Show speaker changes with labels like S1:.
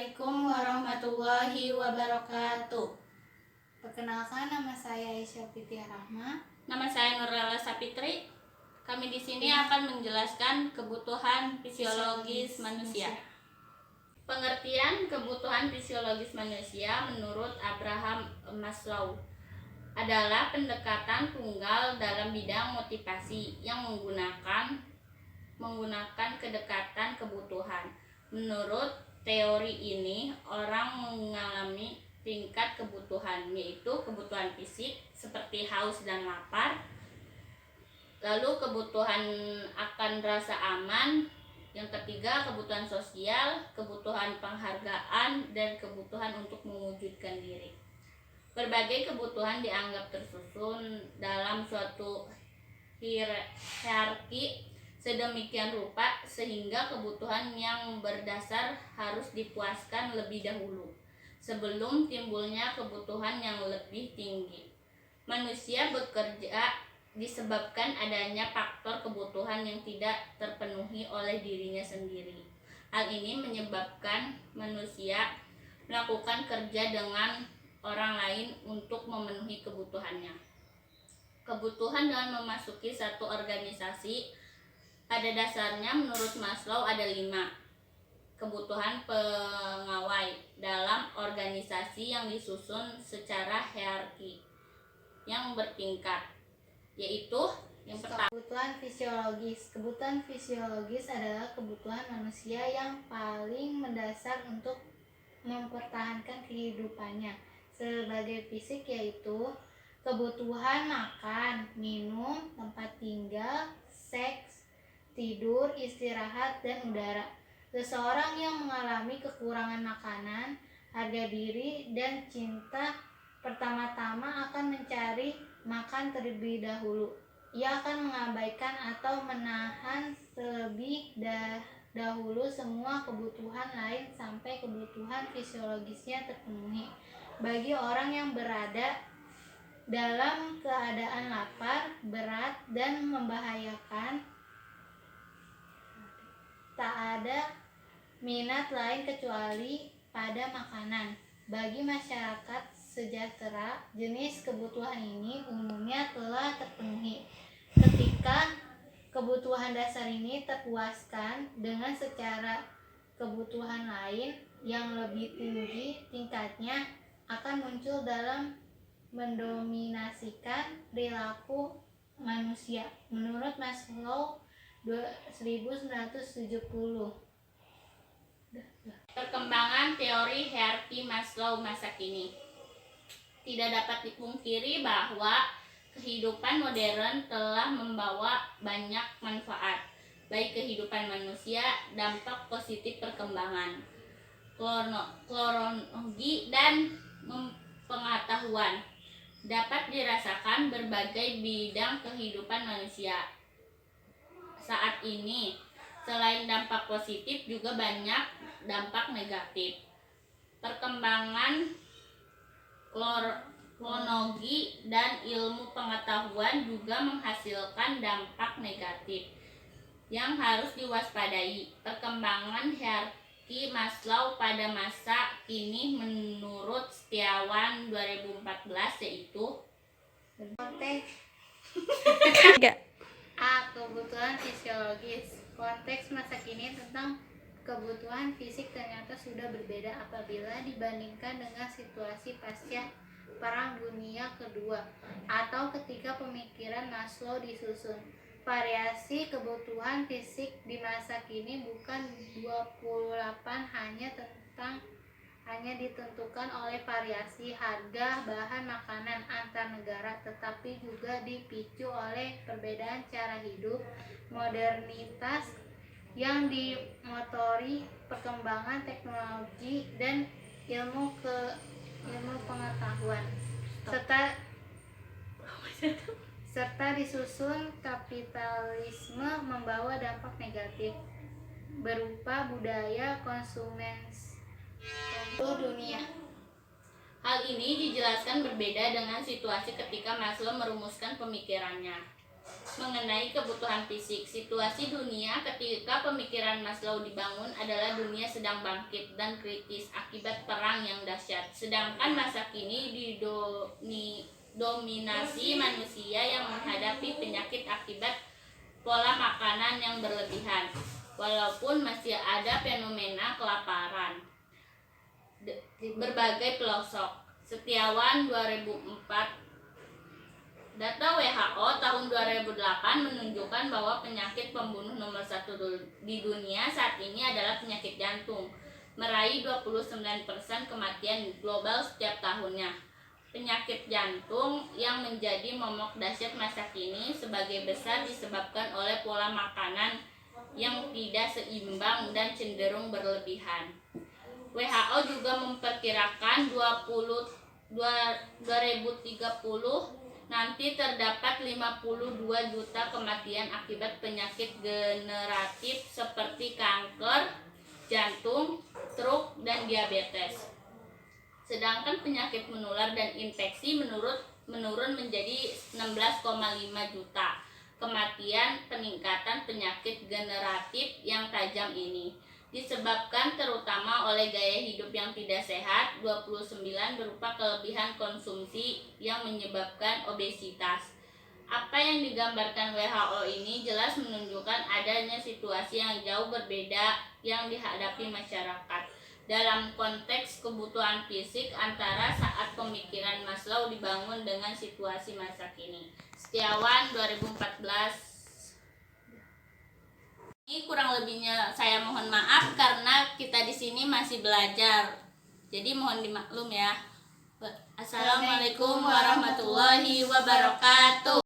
S1: Assalamualaikum warahmatullahi wabarakatuh. Perkenalkan, nama saya Aisyah Fitia Rahma.
S2: Nama saya Nurlela Sapitri. Kami di sini akan menjelaskan kebutuhan fisiologis manusia. Pengertian kebutuhan fisiologis manusia menurut Abraham Maslow adalah pendekatan tunggal dalam bidang motivasi yang menggunakan kedekatan kebutuhan. Menurut teori ini, orang mengalami tingkat kebutuhan, yaitu kebutuhan fisik seperti haus dan lapar, lalu kebutuhan akan rasa aman, yang ketiga kebutuhan sosial, kebutuhan penghargaan, dan kebutuhan untuk mewujudkan diri. Berbagai kebutuhan dianggap tersusun dalam suatu hierarki sedemikian rupa sehingga kebutuhan yang berdasar harus dipuaskan lebih dahulu sebelum timbulnya kebutuhan yang lebih tinggi. Manusia bekerja disebabkan adanya faktor kebutuhan yang tidak terpenuhi oleh dirinya sendiri. Hal ini menyebabkan manusia melakukan kerja dengan orang lain untuk memenuhi kebutuhannya. Kebutuhan dengan memasuki satu organisasi pada dasarnya menurut Maslow ada 5. Kebutuhan pengawai dalam organisasi yang disusun secara hierarki yang bertingkat, yaitu yang pertama,
S1: kebutuhan fisiologis. Kebutuhan fisiologis adalah kebutuhan manusia yang paling mendasar untuk mempertahankan kehidupannya sebagai fisik, yaitu kebutuhan makan, minum, tempat tinggal, seks, tidur, istirahat, dan udara. Seseorang yang mengalami kekurangan makanan, harga diri, dan cinta pertama-tama akan mencari makan terlebih dahulu. Ia akan mengabaikan atau menahan terlebih dahulu semua kebutuhan lain sampai kebutuhan fisiologisnya terpenuhi. Bagi orang yang berada dalam keadaan lapar, berat, dan membahayakan, tak ada minat lain kecuali pada makanan. Bagi masyarakat sejahtera, jenis kebutuhan ini umumnya telah terpenuhi. Ketika kebutuhan dasar ini terpuaskan dengan secara kebutuhan lain yang lebih tinggi tingkatnya akan muncul dalam mendominasikan perilaku manusia. Menurut Maslow 1970.
S2: perkembangan teori hierarki Maslow masa kini. Tidak dapat dipungkiri bahwa kehidupan modern telah membawa banyak manfaat bagi kehidupan manusia. Dampak positif perkembangan kronologi dan pengetahuan dapat dirasakan berbagai bidang kehidupan manusia saat ini. Selain dampak positif, juga banyak dampak negatif. Perkembangan kronologi dan ilmu pengetahuan juga menghasilkan dampak negatif yang harus diwaspadai. Perkembangan hierarki Maslow pada masa kini menurut Setiawan 2014 yaitu
S1: Konteks kebutuhan fisiologis. Konteks masa kini tentang kebutuhan fisik ternyata sudah berbeda apabila dibandingkan dengan situasi pasca Perang Dunia Kedua atau ketika pemikiran Maslow disusun. Variasi kebutuhan fisik di masa kini bukan 28 hanya ditentukan oleh variasi harga bahan makanan antar negara, tetapi juga dipicu oleh perbedaan cara hidup, modernitas yang dimotori perkembangan teknologi dan ilmu pengetahuan, serta disusun kapitalisme membawa dampak negatif berupa budaya konsumen dunia.
S2: Hal ini dijelaskan berbeda dengan situasi ketika Maslow merumuskan pemikirannya. mengenai kebutuhan fisik. Situasi dunia ketika pemikiran Maslow dibangun adalah dunia sedang bangkit dan kritis akibat perang yang dahsyat. Sedangkan masa kini didominasi manusia yang menghadapi penyakit akibat pola makanan yang berlebihan. Walaupun masih ada fenomena kelaparan berbagai pelosok. Setiawan 2004. Data WHO tahun 2008 menunjukkan bahwa penyakit pembunuh nomor 1 di dunia saat ini adalah penyakit jantung, meraih 29% kematian global setiap tahunnya. Penyakit jantung yang menjadi momok dahsyat masa kini sebagai besar disebabkan oleh pola makanan yang tidak seimbang dan cenderung berlebihan. WHO juga memperkirakan 2030 nanti terdapat 52 juta kematian akibat penyakit generatif seperti kanker, jantung, stroke, dan diabetes. Sedangkan penyakit menular dan infeksi menurun menjadi 16,5 juta kematian. Peningkatan penyakit generatif yang tajam ini disebabkan terutama oleh gaya hidup yang tidak sehat, 29 berupa kelebihan konsumsi yang menyebabkan obesitas. Apa yang digambarkan WHO ini jelas menunjukkan adanya situasi yang jauh berbeda yang dihadapi masyarakat dalam konteks kebutuhan fisik antara saat pemikiran Maslow dibangun dengan situasi masa kini. Setiawan 2014. Ini kurang lebihnya saya mohon maaf karena kita di sini masih belajar. Jadi mohon dimaklum ya. Assalamualaikum warahmatullahi wabarakatuh.